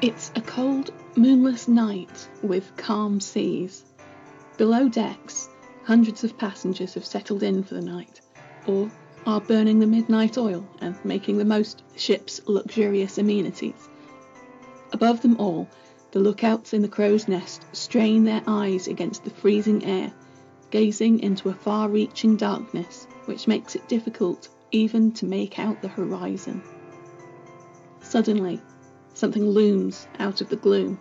It's a cold, moonless night with calm seas. Below decks, hundreds of passengers have settled in for the night, or are burning the midnight oil and making the most of the ship's luxurious amenities. Above them all, the lookouts in the crow's nest strain their eyes against the freezing air, gazing into a far-reaching darkness which makes it difficult even to make out the horizon. Suddenly, something looms out of the gloom.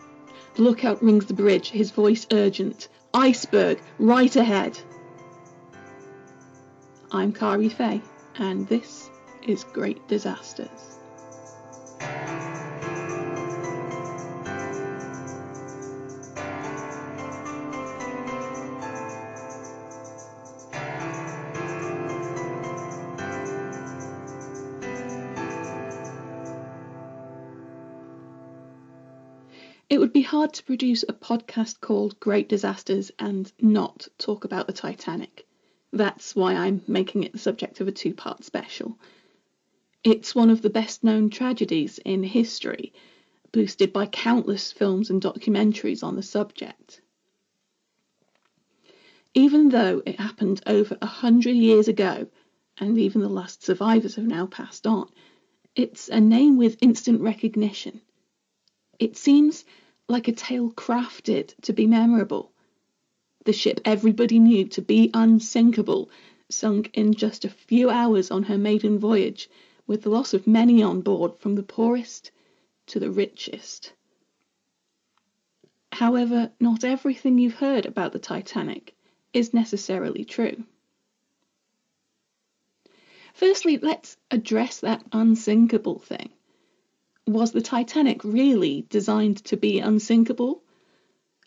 The lookout rings the bridge, his voice urgent. "Iceberg, right ahead!" I'm Kari Faye, and this is Great Disasters. It would be hard to produce a podcast called Great Disasters and not talk about the Titanic. That's why I'm making it the subject of a two-part special. It's one of the best-known tragedies in history, boosted by countless films and documentaries on the subject. Even though it happened over 100 years ago, and even the last survivors have now passed on, it's a name with instant recognition. It seems like a tale crafted to be memorable. The ship everybody knew to be unsinkable sunk in just a few hours on her maiden voyage, with the loss of many on board, from the poorest to the richest. However, not everything you've heard about the Titanic is necessarily true. Firstly, let's address that unsinkable thing. Was the Titanic really designed to be unsinkable?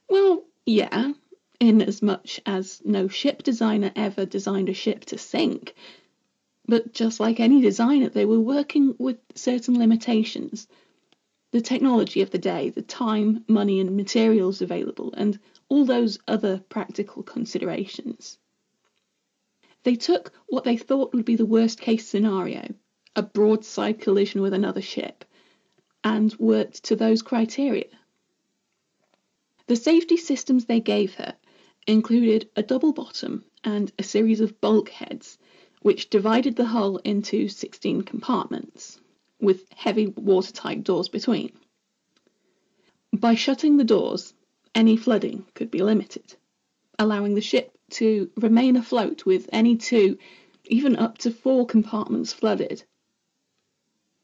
Well, yeah, in as much as no ship designer ever designed a ship to sink. But just like any designer, they were working with certain limitations. The technology of the day, the time, money and materials available, and all those other practical considerations. They took what they thought would be the worst case scenario, a broadside collision with another ship, and worked to those criteria. The safety systems they gave her included a double bottom and a series of bulkheads, which divided the hull into 16 compartments, with heavy watertight doors between. By shutting the doors, any flooding could be limited, allowing the ship to remain afloat with any 2, even up to 4 compartments flooded.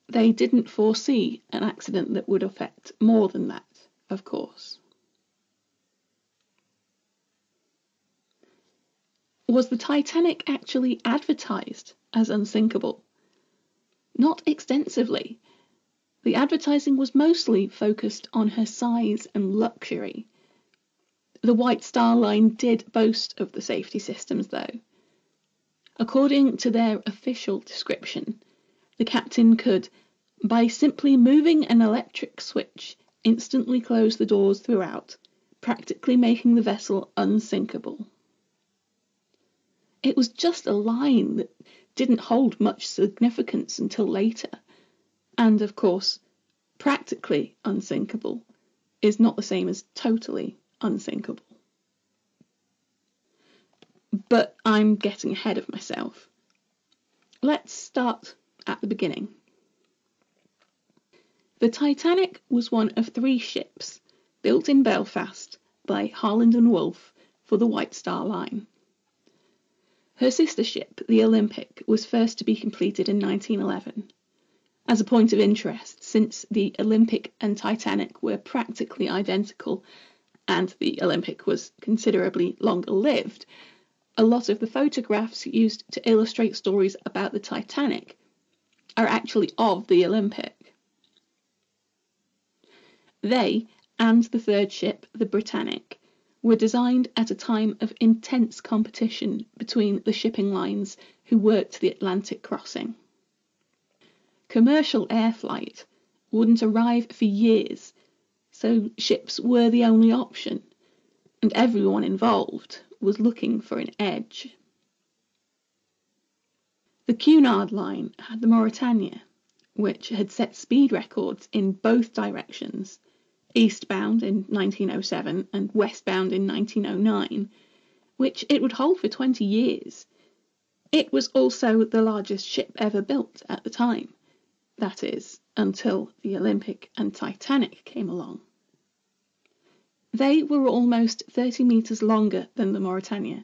They didn't foresee an accident that would affect more than that, of course. Was the Titanic actually advertised as unsinkable? Not extensively. The advertising was mostly focused on her size and luxury. The White Star Line did boast of the safety systems, though. According to their official description, the captain could, by simply moving an electric switch, instantly close the doors throughout, practically making the vessel unsinkable. It was just a line that didn't hold much significance until later. And of course, practically unsinkable is not the same as totally unsinkable. But I'm getting ahead of myself. Let's start at the beginning. The Titanic was one of 3 ships built in Belfast by Harland and Wolff for the White Star Line. Her sister ship, the Olympic, was first to be completed in 1911. As a point of interest, since the Olympic and Titanic were practically identical, and the Olympic was considerably longer lived, a lot of the photographs used to illustrate stories about the Titanic are actually of the Olympic. They, and the third ship, the Britannic, were designed at a time of intense competition between the shipping lines who worked the Atlantic crossing. Commercial air flight wouldn't arrive for years, so ships were the only option, and everyone involved was looking for an edge. The Cunard line had the Mauretania, which had set speed records in both directions, eastbound in 1907 and westbound in 1909, which it would hold for 20 years. It was also the largest ship ever built at the time. That is, until the Olympic and Titanic came along. They were almost 30 metres longer than the Mauretania,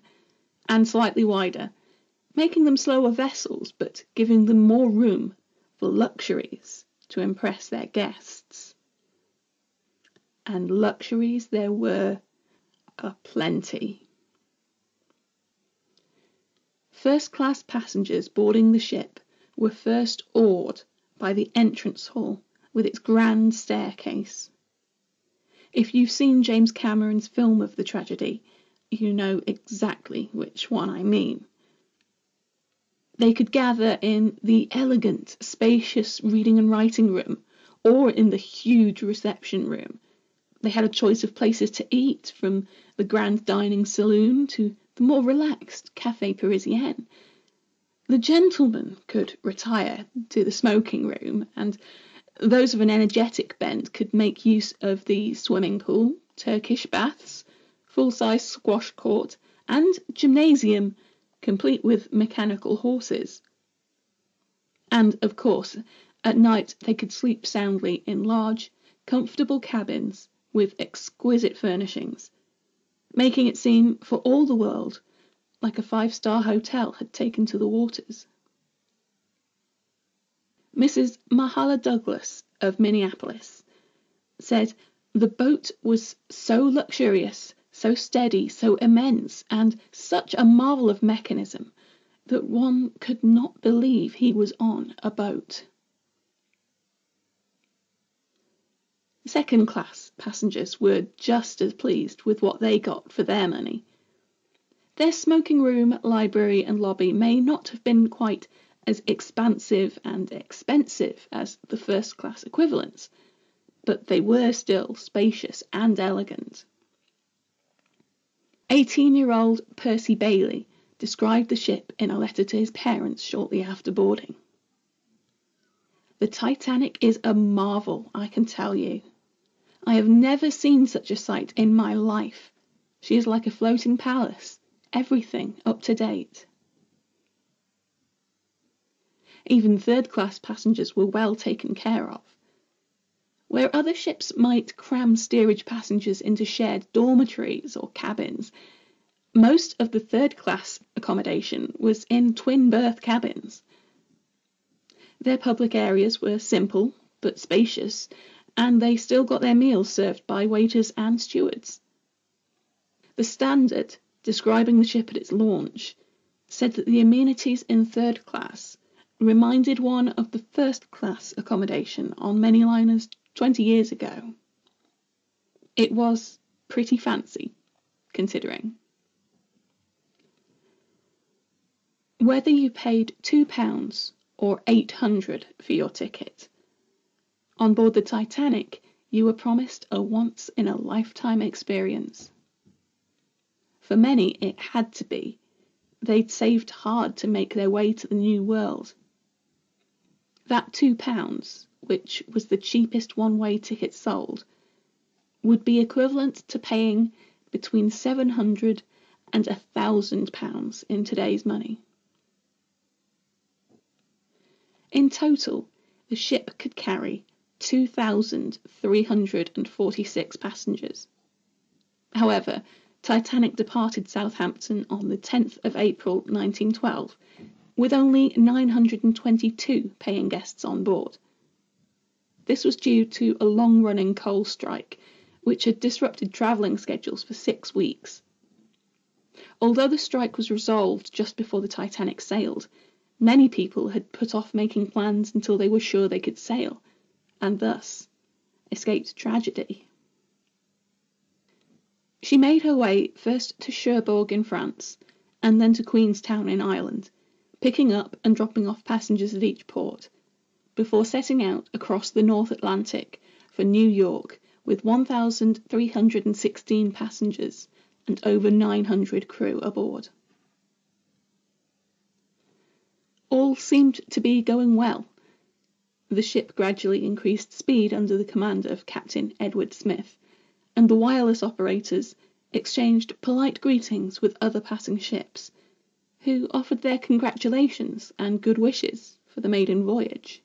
and slightly wider, making them slower vessels, but giving them more room for luxuries to impress their guests. And luxuries there were aplenty. First-class passengers boarding the ship were first awed by the entrance hall with its grand staircase. If you've seen James Cameron's film of the tragedy, you know exactly which one I mean. They could gather in the elegant, spacious reading and writing room, or in the huge reception room. They had a choice of places to eat, from the grand dining saloon to the more relaxed Café Parisien. The gentlemen could retire to the smoking room, and those of an energetic bent could make use of the swimming pool, Turkish baths, full-size squash court, and gymnasium, complete with mechanical horses. And, of course, at night they could sleep soundly in large, comfortable cabins with exquisite furnishings, making it seem for all the world like a 5-star hotel had taken to the waters. Mrs. Mahala Douglas of Minneapolis said the boat was so luxurious, so steady, so immense, and such a marvel of mechanism that one could not believe he was on a boat. Second-class passengers were just as pleased with what they got for their money. Their smoking room, library and lobby may not have been quite as expansive and expensive as the first-class equivalents, but they were still spacious and elegant. 18-year-old Percy Bailey described the ship in a letter to his parents shortly after boarding. "The Titanic is a marvel, I can tell you. I have never seen such a sight in my life. She is like a floating palace, everything up to date." Even third-class passengers were well taken care of. Where other ships might cram steerage passengers into shared dormitories or cabins, most of the third-class accommodation was in twin-berth cabins. Their public areas were simple but spacious, and they still got their meals served by waiters and stewards. The Standard, describing the ship at its launch, said that the amenities in third class reminded one of the first-class accommodation on many liners 20 years ago. It was pretty fancy, considering. Whether you paid £2 or £800 for your ticket, on board the Titanic you were promised a once-in-a-lifetime experience. For many it had to be. They'd saved hard to make their way to the New World. That £2, which was the cheapest one-way ticket sold, would be equivalent to paying between £700 and £1,000 in today's money. In total, the ship could carry 2,346 passengers. However, Titanic departed Southampton on the 10th of April 1912, with only 922 paying guests on board. This was due to a long-running coal strike, which had disrupted travelling schedules for 6 weeks. Although the strike was resolved just before the Titanic sailed, many people had put off making plans until they were sure they could sail, and thus escaped tragedy. She made her way first to Cherbourg in France, and then to Queenstown in Ireland, picking up and dropping off passengers at each port, before setting out across the North Atlantic for New York with 1,316 passengers and over 900 crew aboard. All seemed to be going well. the ship gradually increased speed under the command of Captain Edward Smith, and the wireless operators exchanged polite greetings with other passing ships, who offered their congratulations and good wishes for the maiden voyage.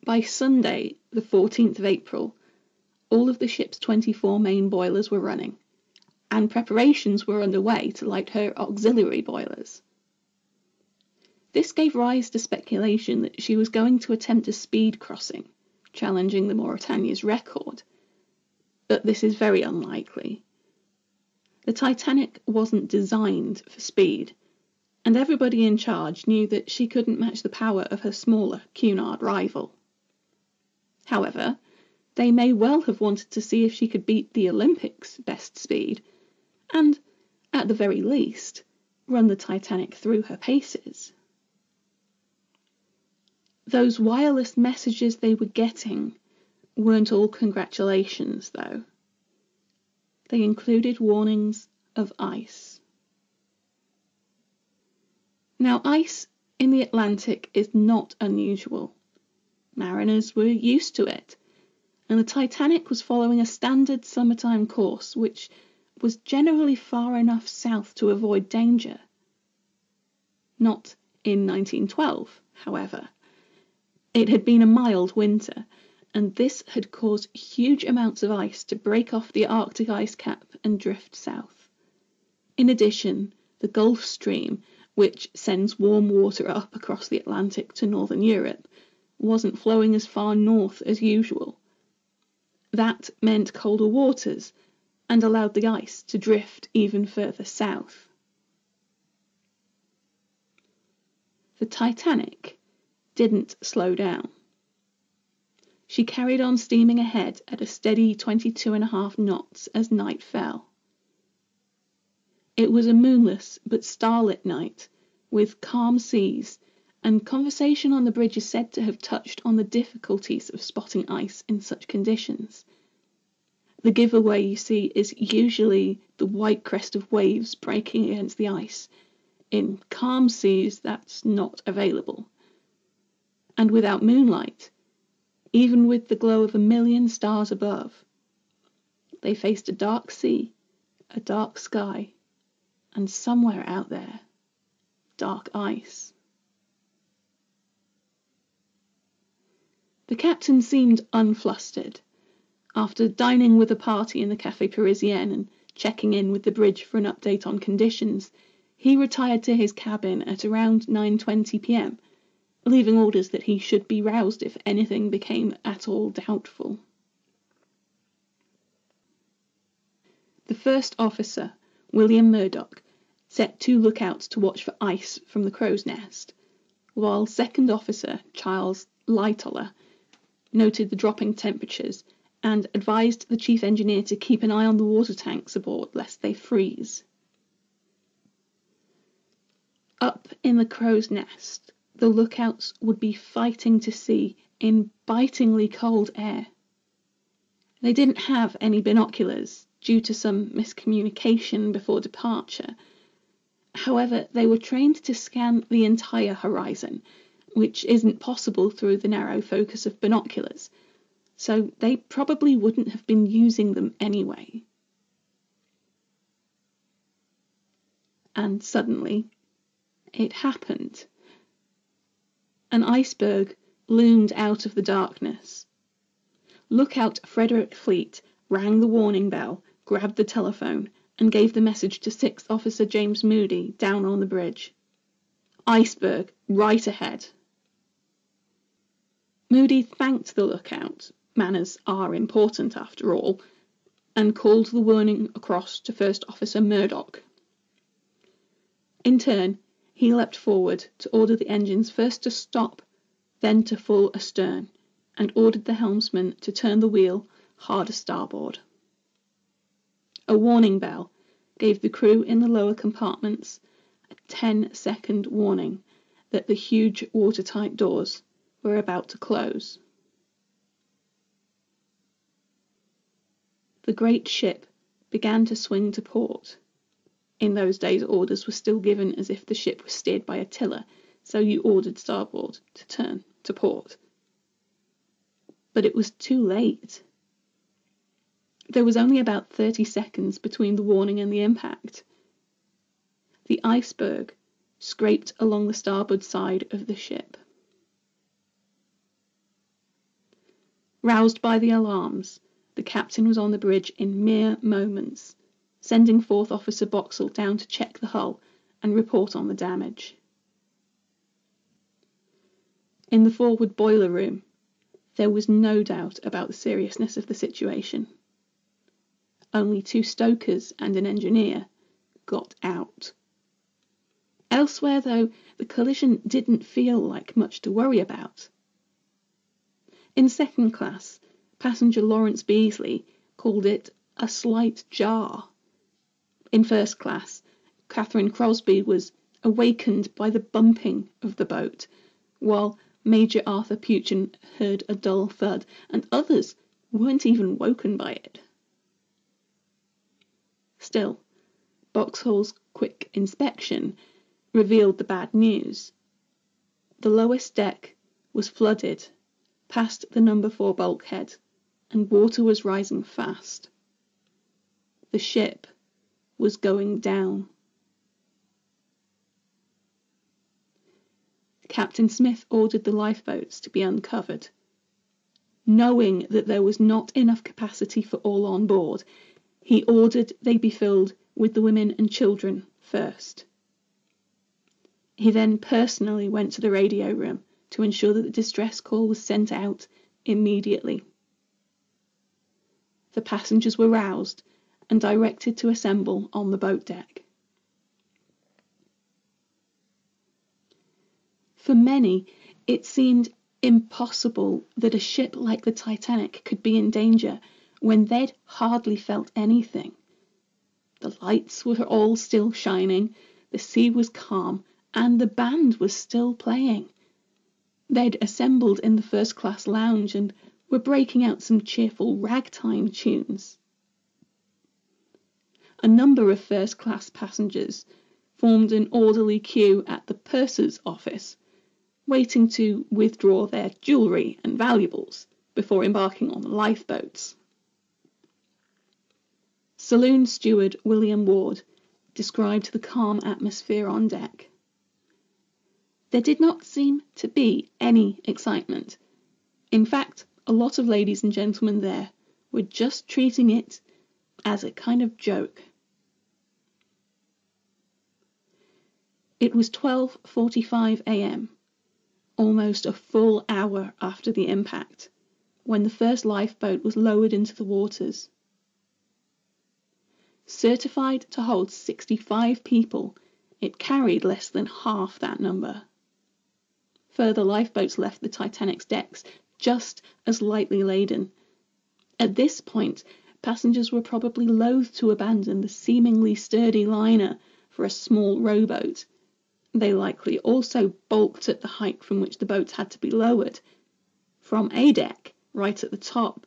By Sunday, the 14th of April, all of the ship's 24 main boilers were running, and preparations were underway to light her auxiliary boilers. This gave rise to speculation that she was going to attempt a speed crossing, challenging the Mauretania's record, but this is very unlikely. The Titanic wasn't designed for speed, and everybody in charge knew that she couldn't match the power of her smaller Cunard rival. However, they may well have wanted to see if she could beat the Olympics' best speed, and, at the very least, run the Titanic through her paces. Those wireless messages they were getting weren't all congratulations, though. They included warnings of ice. Now, ice in the Atlantic is not unusual. Mariners were used to it, and the Titanic was following a standard summertime course which was generally far enough south to avoid danger. Not in 1912, however. It had been a mild winter, and this had caused huge amounts of ice to break off the Arctic ice cap and drift south. In addition, the Gulf Stream, which sends warm water up across the Atlantic to northern Europe, wasn't flowing as far north as usual. That meant colder waters and allowed the ice to drift even further south. The Titanic didn't slow down. She carried on steaming ahead at a steady 22.5 knots as night fell. It was a moonless but starlit night, with calm seas, and conversation on the bridge is said to have touched on the difficulties of spotting ice in such conditions. The giveaway, you see, is usually the white crest of waves breaking against the ice. In calm seas, that's not available. And without moonlight, even with the glow of 1,000,000 stars above, they faced a dark sea, a dark sky, and somewhere out there, dark ice. The captain seemed unflustered. After dining with a party in the Café Parisien and checking in with the bridge for an update on conditions, he retired to his cabin at around 9:20 p.m, leaving orders that he should be roused if anything became at all doubtful. The first officer, William Murdoch, set 2 lookouts to watch for ice from the crow's nest, while second officer, Charles Lightoller, noted the dropping temperatures and advised the chief engineer to keep an eye on the water tanks aboard lest they freeze. Up in the crow's nest, the lookouts would be fighting to see in bitingly cold air. They didn't have any binoculars due to some miscommunication before departure. However, they were trained to scan the entire horizon, which isn't possible through the narrow focus of binoculars, so they probably wouldn't have been using them anyway. And suddenly, it happened. An iceberg loomed out of the darkness. Lookout Frederick Fleet rang the warning bell, grabbed the telephone, and gave the message to 6th Officer James Moody down on the bridge. Iceberg, right ahead. Moody thanked the lookout, manners are important after all, and called the warning across to First Officer Murdoch. In turn, he leapt forward to order the engines first to stop, then to full astern, and ordered the helmsman to turn the wheel hard a starboard. A warning bell gave the crew in the lower compartments a 10-second warning that the huge watertight doors were about to close. The great ship began to swing to port. In those days, orders were still given as if the ship was steered by a tiller, so you ordered starboard to turn to port. But it was too late. There was only about 30 seconds between the warning and the impact. The iceberg scraped along the starboard side of the ship. Roused by the alarms, the captain was on the bridge in mere moments, sending Fourth Officer Boxall down to check the hull and report on the damage. In the forward boiler room, there was no doubt about the seriousness of the situation. Only 2 stokers and an engineer got out. Elsewhere, though, the collision didn't feel like much to worry about. In second class, passenger Lawrence Beasley called it a slight jar. In first class, Catherine Crosby was awakened by the bumping of the boat, while Major Arthur Puchin heard a dull thud, and others weren't even woken by it. Still, Boxhall's quick inspection revealed the bad news. The lowest deck was flooded past the number 4 bulkhead, and water was rising fast. The ship was going down. Captain Smith ordered the lifeboats to be uncovered. Knowing that there was not enough capacity for all on board, he ordered they be filled with the women and children first. He then personally went to the radio room to ensure that the distress call was sent out immediately. The passengers were roused and directed to assemble on the boat deck. For many, it seemed impossible that a ship like the Titanic could be in danger when they'd hardly felt anything. The lights were all still shining, the sea was calm, and the band was still playing. They'd assembled in the first-class lounge and were breaking out some cheerful ragtime tunes. A number of first-class passengers formed an orderly queue at the purser's office, waiting to withdraw their jewellery and valuables before embarking on the lifeboats. Saloon steward William Ward described the calm atmosphere on deck. There did not seem to be any excitement. In fact, a lot of ladies and gentlemen there were just treating it as a kind of joke. It was 12:45 a.m., almost a full hour after the impact, when the first lifeboat was lowered into the waters. Certified to hold 65 people, it carried less than half that number. Further lifeboats left the Titanic's decks just as lightly laden. At this point, passengers were probably loath to abandon the seemingly sturdy liner for a small rowboat. They likely also balked at the height from which the boats had to be lowered. From a deck, right at the top,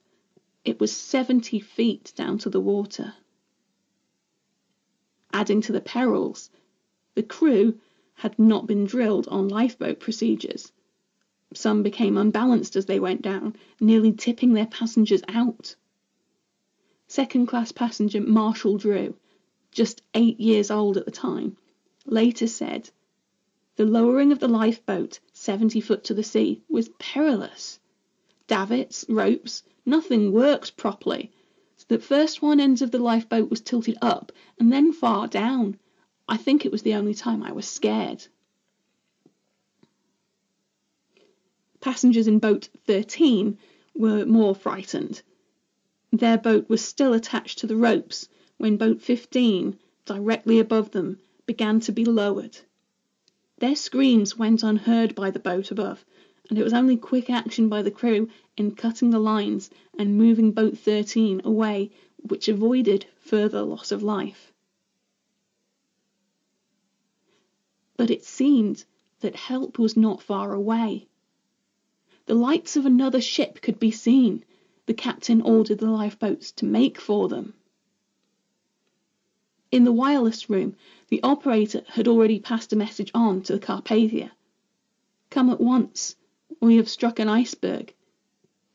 it was 70 feet down to the water. Adding to the perils, the crew had not been drilled on lifeboat procedures. Some became unbalanced as they went down, nearly tipping their passengers out. Second-class passenger Marshall Drew, just 8 years old at the time, later said, "The lowering of the lifeboat 70 foot to the sea was perilous. Davits, ropes, nothing worked properly. So the first one end of the lifeboat was tilted up and then far down. I think it was the only time I was scared." Passengers in boat 13 were more frightened. Their boat was still attached to the ropes when boat 15, directly above them, began to be lowered. Their screams went unheard by the boat above, and it was only quick action by the crew in cutting the lines and moving boat 13 away which avoided further loss of life. But it seemed that help was not far away. The lights of another ship could be seen. The captain ordered the lifeboats to make for them. In the wireless room, the operator had already passed a message on to the Carpathia. Come at once. We have struck an iceberg.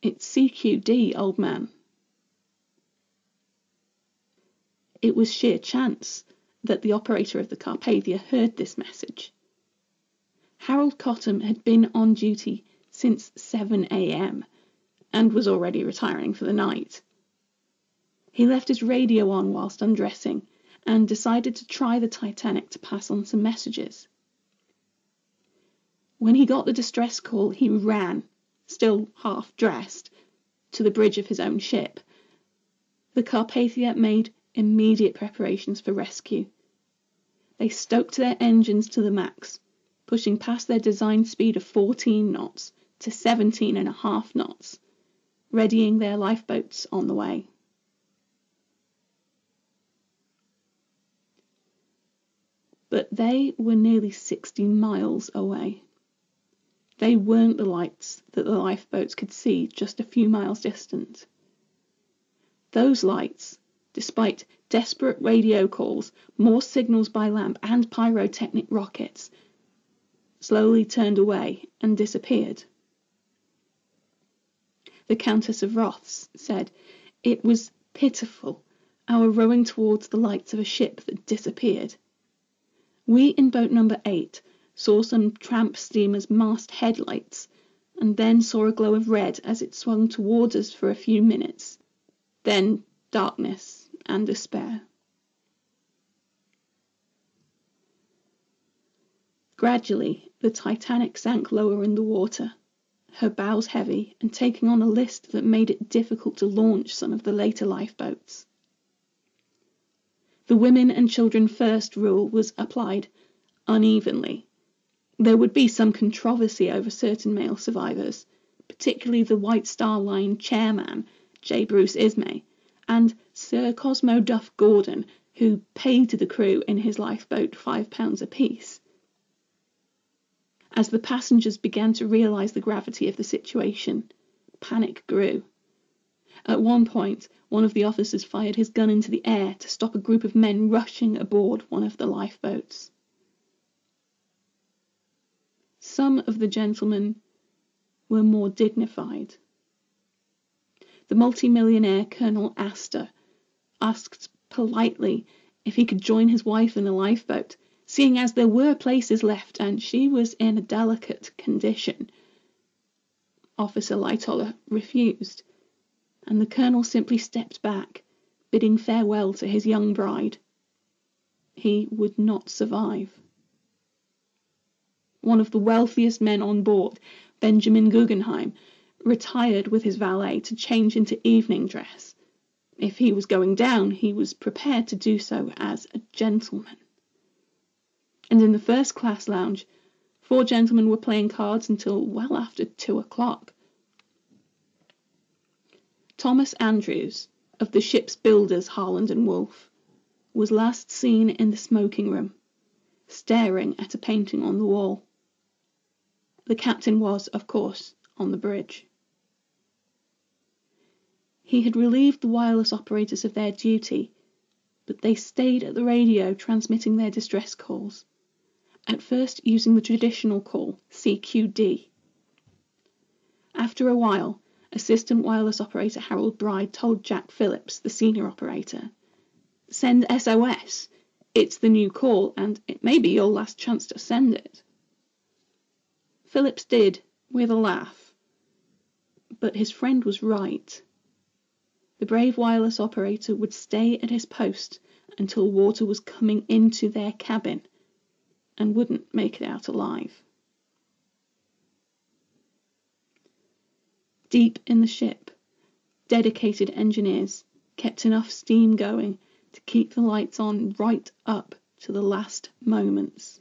It's CQD, old man. It was sheer chance that the operator of the Carpathia heard this message. Harold Cottam had been on duty since 7 a.m. and was already retiring for the night. He left his radio on whilst undressing and decided to try the Titanic to pass on some messages. When he got the distress call, he ran, still half-dressed, to the bridge of his own ship. The Carpathia made immediate preparations for rescue. They stoked their engines to the max, pushing past their design speed of 14 knots to 17.5 knots, readying their lifeboats on the way. But they were nearly 60 miles away. They weren't the lights that the lifeboats could see just a few miles distant. Those lights, despite desperate radio calls, more signals by lamp and pyrotechnic rockets, slowly turned away and disappeared. The Countess of Roths said, "It was pitiful, our rowing towards the lights of a ship that disappeared. We in boat number 8 saw some tramp steamer's mast headlights, and then saw a glow of red as it swung towards us for a few minutes. Then darkness and despair." Gradually, the Titanic sank lower in the water, her bows heavy and taking on a list that made it difficult to launch some of the later lifeboats. The women and children first rule was applied unevenly. There would be some controversy over certain male survivors, particularly the White Star Line chairman, J. Bruce Ismay, and Sir Cosmo Duff Gordon, who paid the crew in his lifeboat £5 apiece. As the passengers began to realise the gravity of the situation, panic grew. At one point, one of the officers fired his gun into the air to stop a group of men rushing aboard one of the lifeboats. Some of the gentlemen were more dignified. The multimillionaire Colonel Astor asked politely if he could join his wife in a lifeboat, seeing as there were places left and she was in a delicate condition. Officer Lightoller refused, and the colonel simply stepped back, bidding farewell to his young bride. He would not survive. One of the wealthiest men on board, Benjamin Guggenheim, retired with his valet to change into evening dress. If he was going down, he was prepared to do so as a gentleman. And in the first-class lounge, 4 gentlemen were playing cards until well after 2 o'clock. Thomas Andrews, of the ship's builders Harland and Wolff, was last seen in the smoking room, staring at a painting on the wall. The captain was, of course, on the bridge. He had relieved the wireless operators of their duty, but they stayed at the radio transmitting their distress calls, at first using the traditional call, CQD. After a while, Assistant Wireless Operator Harold Bride told Jack Phillips, the senior operator, "Send SOS. It's the new call, and it may be your last chance to send it." Phillips did, with a laugh. But his friend was right. The brave wireless operator would stay at his post until water was coming into their cabin, and wouldn't make it out alive. Deep in the ship, dedicated engineers kept enough steam going to keep the lights on right up to the last moments.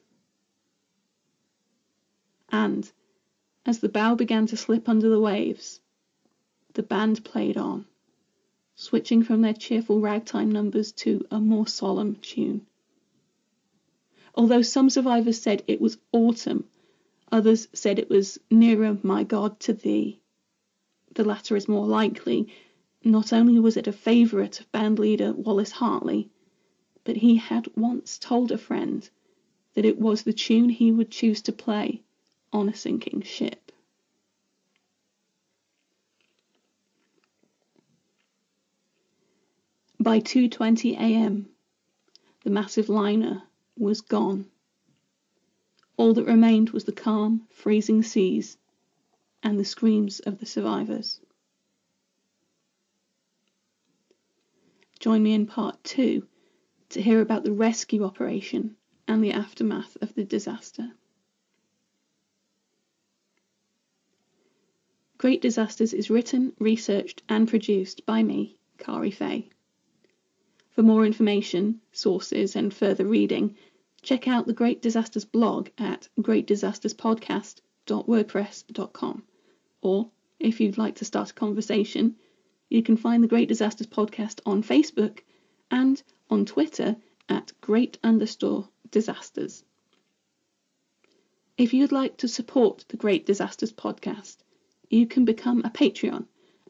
And, as the bow began to slip under the waves, the band played on, switching from their cheerful ragtime numbers to a more solemn tune. Although some survivors said it was autumn, others said it was "Nearer, my God, to Thee." The latter is more likely. Not only was it a favourite of band leader Wallace Hartley, but he had once told a friend that it was the tune he would choose to play on a sinking ship. By 2:20 a.m., the massive liner was gone. All that remained was the calm, freezing seas and the screams of the survivors. Join me in part 2 to hear about the rescue operation and the aftermath of the disaster. Great Disasters is written, researched and produced by me, Kari Fay. For more information, sources and further reading, check out the Great Disasters blog at greatdisasterspodcast.wordpress.com. Or, if you'd like to start a conversation, you can find the Great Disasters Podcast on Facebook and on Twitter at great_disasters. If you'd like to support the Great Disasters Podcast, you can become a Patreon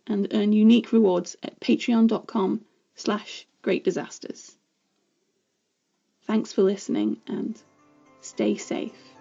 and earn unique rewards at patreon.com/greatdisasters. Thanks for listening and stay safe.